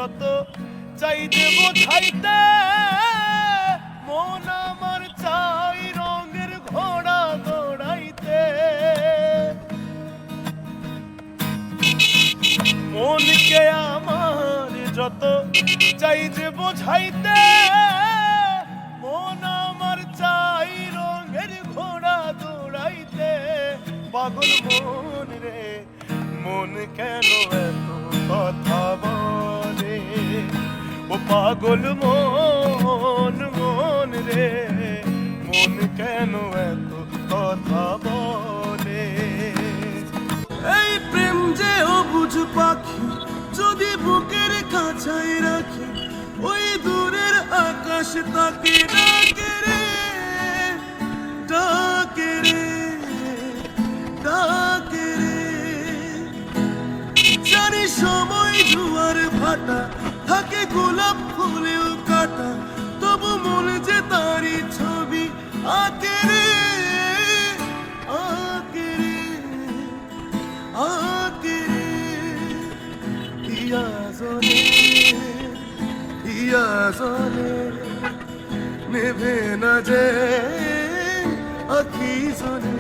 যত চাইতে বোঝাইতে, মন আমার চাই রঙের ঘোড়া দৌড়াইতে। মনকে আমার যত চাই যে বোঝাইতে, মন আমার চাই রঙের ঘোড়া দৌড়াইতে। পাগল মন রে মন কেন এত কথা বলে, ও পাগল মন মন রে মন কেন এত কথা বলে। এই প্রেম যে অবুঝ পাখি, যদি বুকের কাছায় রাখি, ওই দূরের আকাশ তাকে ডাকে রে, ডাকে রে, ডাকে রে। জানি সময় জুয়ার ভাটা, থাকে গোলাপ ফুলেও কাটা, তবু মন যে তারি ছবি আঁকে রে, আঁকে রে, আঁকে রে। ইয়াজনে ইয়াজনে নেভে না যে আখি জনে।